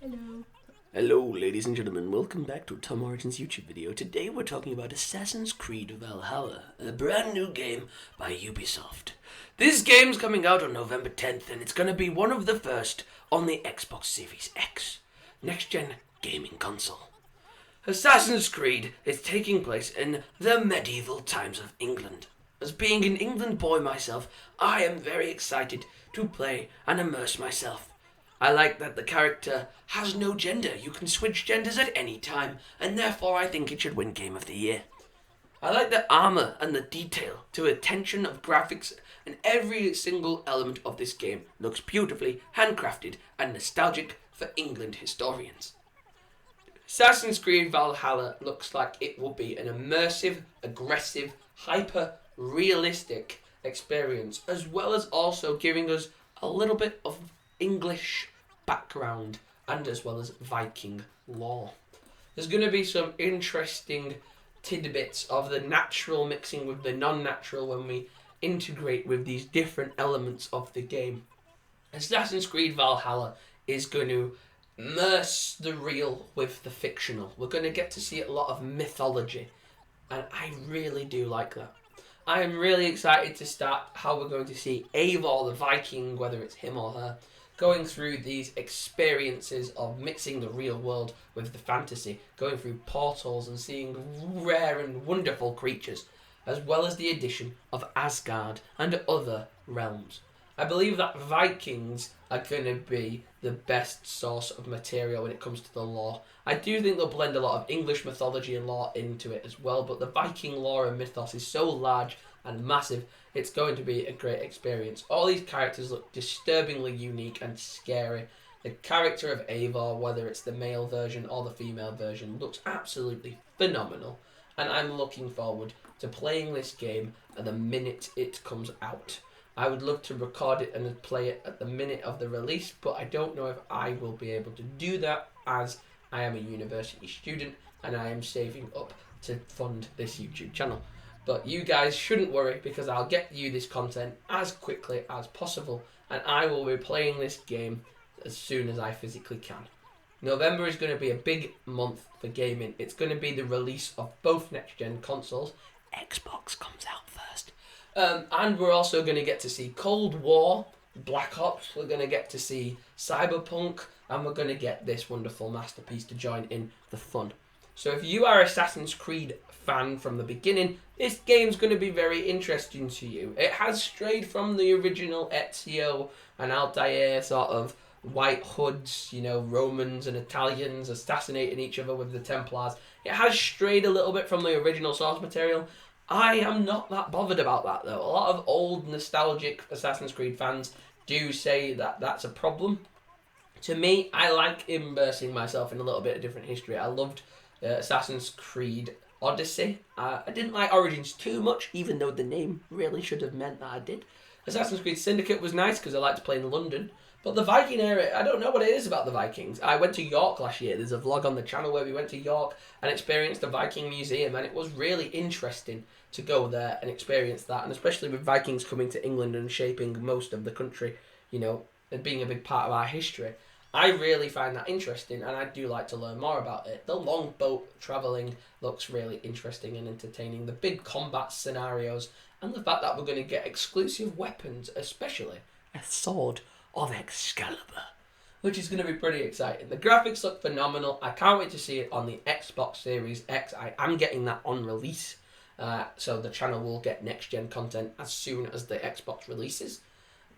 Hello. Hello ladies and gentlemen, welcome back to Tom Origins YouTube video. Today we're talking about Assassin's Creed Valhalla, a brand new game by Ubisoft. This game's coming out on November 10th and it's going to be one of the first on the Xbox Series X, next-gen gaming console. Assassin's Creed is taking place in the medieval times of England. As being an England boy myself, I am very excited to play and immerse myself. I like that the character has no gender. You can switch genders at any time, and therefore I think it should win Game of the Year. I like the armor and the detail to attention of graphics, and every single element of this game looks beautifully handcrafted and nostalgic for England historians. Assassin's Creed Valhalla looks like it will be an immersive, aggressive, hyper-realistic experience, as well as also giving us a little bit of English background and as well as Viking lore. There's going to be some interesting tidbits of the natural mixing with the non-natural when we integrate with these different elements of the game. Assassin's Creed Valhalla is going to immerse the real with the fictional. We're going to get to see a lot of mythology, and I really do like that. I am really excited to start how we're going to see Eivor the Viking, whether it's him or her, going through these experiences of mixing the real world with the fantasy, going through portals and seeing rare and wonderful creatures, as well as the addition of Asgard and other realms. I believe that Vikings are going to be the best source of material when it comes to the lore. I do think they'll blend a lot of English mythology and lore into it as well, but the Viking lore and mythos is so large and massive, it's going to be a great experience. All these characters look disturbingly unique and scary. The character of Eivor, whether it's the male version or the female version, looks absolutely phenomenal, and I'm looking forward to playing this game at the minute it comes out. I would love to record it and play it at the minute of the release, but I don't know if I will be able to do that as I am a university student and I am saving up to fund this YouTube channel. But you guys shouldn't worry, because I'll get you this content as quickly as possible, and I will be playing this game as soon as I physically can. November is going to be a big month for gaming. It's going to be the release of both next-gen consoles. Xbox comes out first. And we're also going to get to see Cold War, Black Ops, we're going to get to see Cyberpunk, and we're going to get this wonderful masterpiece to join in the fun. So if you are Assassin's Creed fan from the beginning, this game's going to be very interesting to you. It has strayed from the original Ezio and Altair sort of white hoods, Romans and Italians assassinating each other with the Templars. It has strayed a little bit from the original source material. I am not that bothered about that, though. A lot of old nostalgic Assassin's Creed fans do say that that's a problem. To me, I like immersing myself in a little bit of different history. I loved Assassin's Creed Odyssey. I didn't like Origins too much, even though the name really should have meant that I did. Assassin's Creed Syndicate was nice because I like to play in London. But the Viking era, I don't know what it is about the Vikings. I went to York last year. There's a vlog on the channel where we went to York and experienced the Viking Museum, and it was really interesting to go there and experience that, and especially with Vikings coming to England and shaping most of the country, and being a big part of our history. I really find that interesting, and I do like to learn more about it. The longboat travelling looks really interesting and entertaining. The big combat scenarios, and the fact that we're going to get exclusive weapons, especially a sword of Excalibur, which is going to be pretty exciting. The graphics look phenomenal. I can't wait to see it on the Xbox Series X. I am getting that on release, so the channel will get next-gen content as soon as the Xbox releases.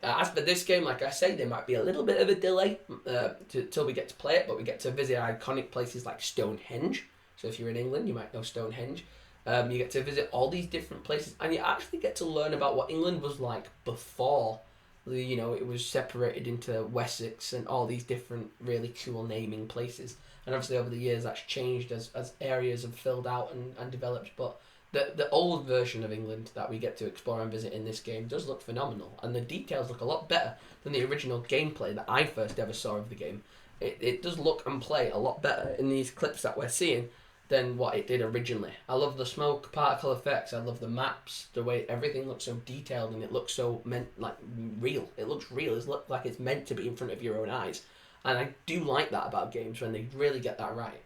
As for this game, like I say, there might be a little bit of a delay till we get to play it, but we get to visit iconic places like Stonehenge. So if you're in England, you might know Stonehenge. You get to visit all these different places, and you actually get to learn about what England was like before. It was separated into Wessex and all these different really cool naming places. And obviously over the years that's changed as areas have filled out and developed. But the old version of England that we get to explore and visit in this game does look phenomenal. And the details look a lot better than the original gameplay that I first ever saw of the game. It does look and play a lot better in these clips that we're seeing than what it did originally. I love the smoke particle effects. I love the maps, the way everything looks so detailed, and it looks so real. It looks real. It looks like it's meant to be in front of your own eyes. And I do like that about games when they really get that right.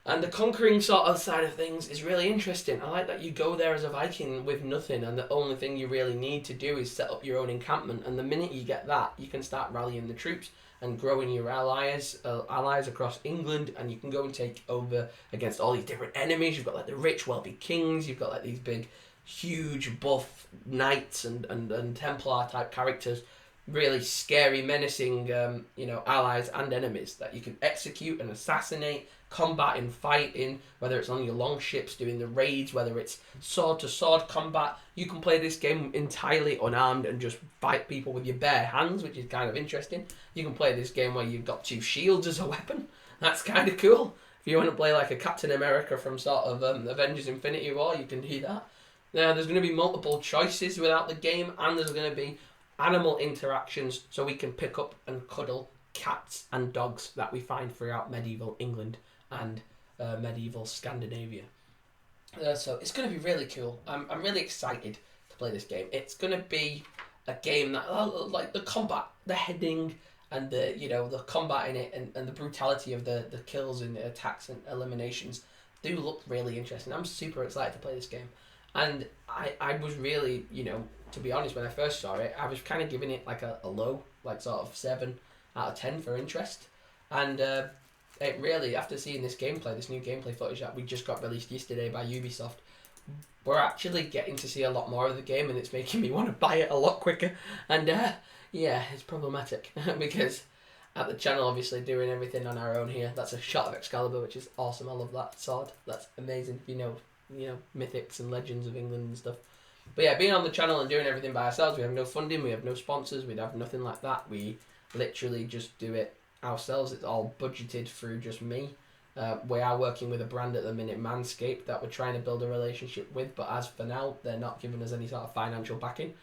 And the conquering sort of side of things is really interesting. I like that you go there as a Viking with nothing, and the only thing you really need to do is set up your own encampment. And the minute you get that, you can start rallying the troops and growing your allies across England, and you can go and take over against all these different enemies. You've got like the rich, wealthy kings. You've got like these big, huge, buff knights and Templar type characters. Really scary, menacing, allies and enemies that you can execute and assassinate, combat and fight in, whether it's on your long ships doing the raids, whether it's sword-to-sword combat. You can play this game entirely unarmed and just fight people with your bare hands, which is kind of interesting. You can play this game where you've got 2 shields as a weapon. That's kind of cool. If you want to play like a Captain America from sort of Avengers Infinity War, you can do that. Now, there's going to be multiple choices without the game, and there's going to be animal interactions, so we can pick up and cuddle cats and dogs that we find throughout medieval England and medieval Scandinavia. So it's going to be really cool. I'm really excited to play this game. It's going to be a game that, like the combat, the heading, and the combat in it, and the brutality of the kills and the attacks and eliminations do look really interesting. I'm super excited to play this game. And I was really, to be honest, when I first saw it, I was kind of giving it like a low, like sort of 7 out of 10 for interest. And it really, after seeing this new gameplay footage that we just got released yesterday by Ubisoft, we're actually getting to see a lot more of the game, and it's making me want to buy it a lot quicker. And yeah, it's problematic because at the channel, obviously doing everything on our own here. That's a shot of Excalibur, which is awesome. I love that sword. That's amazing. Mythics and legends of England and stuff. But yeah, being on the channel and doing everything by ourselves, we have no funding, we have no sponsors, we'd have nothing like that. We literally just do it ourselves. It's all budgeted through just me. We are working with a brand at the minute, Manscaped, that we're trying to build a relationship with, but as for now, they're not giving us any sort of financial backing.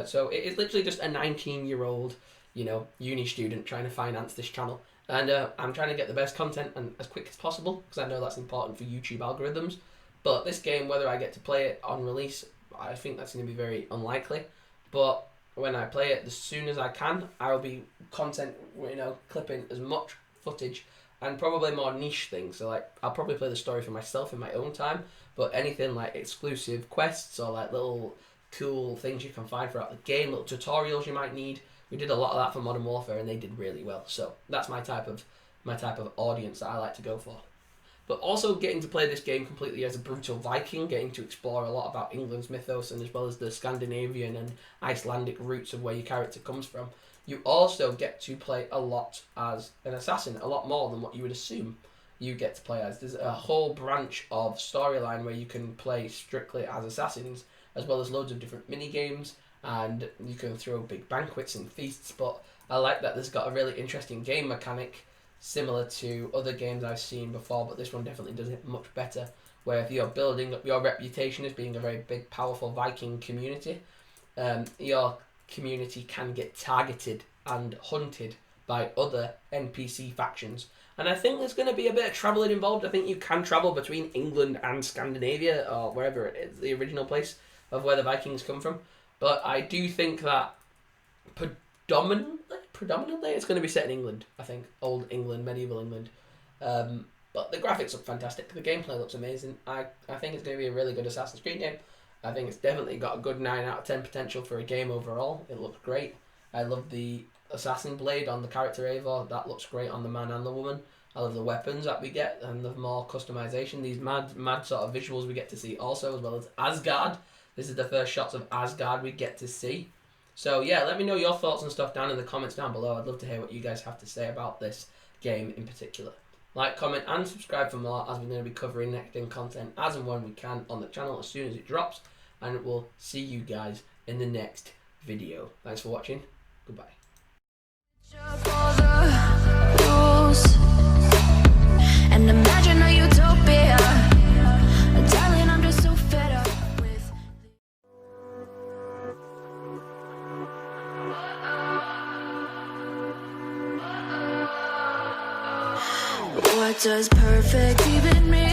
So it is literally just a 19-year-old, uni student trying to finance this channel. And I'm trying to get the best content and as quick as possible, because I know that's important for YouTube algorithms. But this game, whether I get to play it on release, I think that's going to be very unlikely. But when I play it, as soon as I can, I'll be clipping as much footage and probably more niche things. So like, I'll probably play the story for myself in my own time. But anything like exclusive quests or like little cool things you can find throughout the game, little tutorials you might need. We did a lot of that for Modern Warfare, and they did really well. So that's my type of audience that I like to go for. But also getting to play this game completely as a brutal Viking, getting to explore a lot about England's mythos and as well as the Scandinavian and Icelandic roots of where your character comes from. You also get to play a lot as an assassin, a lot more than what you would assume you get to play as. There's a whole branch of storyline where you can play strictly as assassins, as well as loads of different mini games, and you can throw big banquets and feasts. But I like that there's got a really interesting game mechanic similar to other games I've seen before, but this one definitely does it much better, where if you're building up your reputation as being a very big, powerful Viking community, your community can get targeted and hunted by other NPC factions. And I think there's going to be a bit of travelling involved. I think you can travel between England and Scandinavia, or wherever it is, the original place of where the Vikings come from. But I do think that predominantly it's going to be set in England. I think old England, medieval England. But the graphics look fantastic. The gameplay looks amazing. I think it's going to be a really good Assassin's Creed game. I think it's definitely got a good 9 out of 10 potential for a game overall. It looks great. I love the assassin blade on the character Eivor. That looks great on the man and the woman. I love the weapons that we get and the more customization. These mad sort of visuals we get to see also, as well as Asgard. This is the first shots of Asgard we get to see. So yeah, let me know your thoughts and stuff down in the comments down below. I'd love to hear what you guys have to say about this game in particular. Like, comment and subscribe for more, as we're going to be covering next-gen content as and when we can on the channel as soon as it drops. And we'll see you guys in the next video. Thanks for watching. Goodbye. And imagine a utopia. Darling, I'm just so fed up with. What does perfect even mean?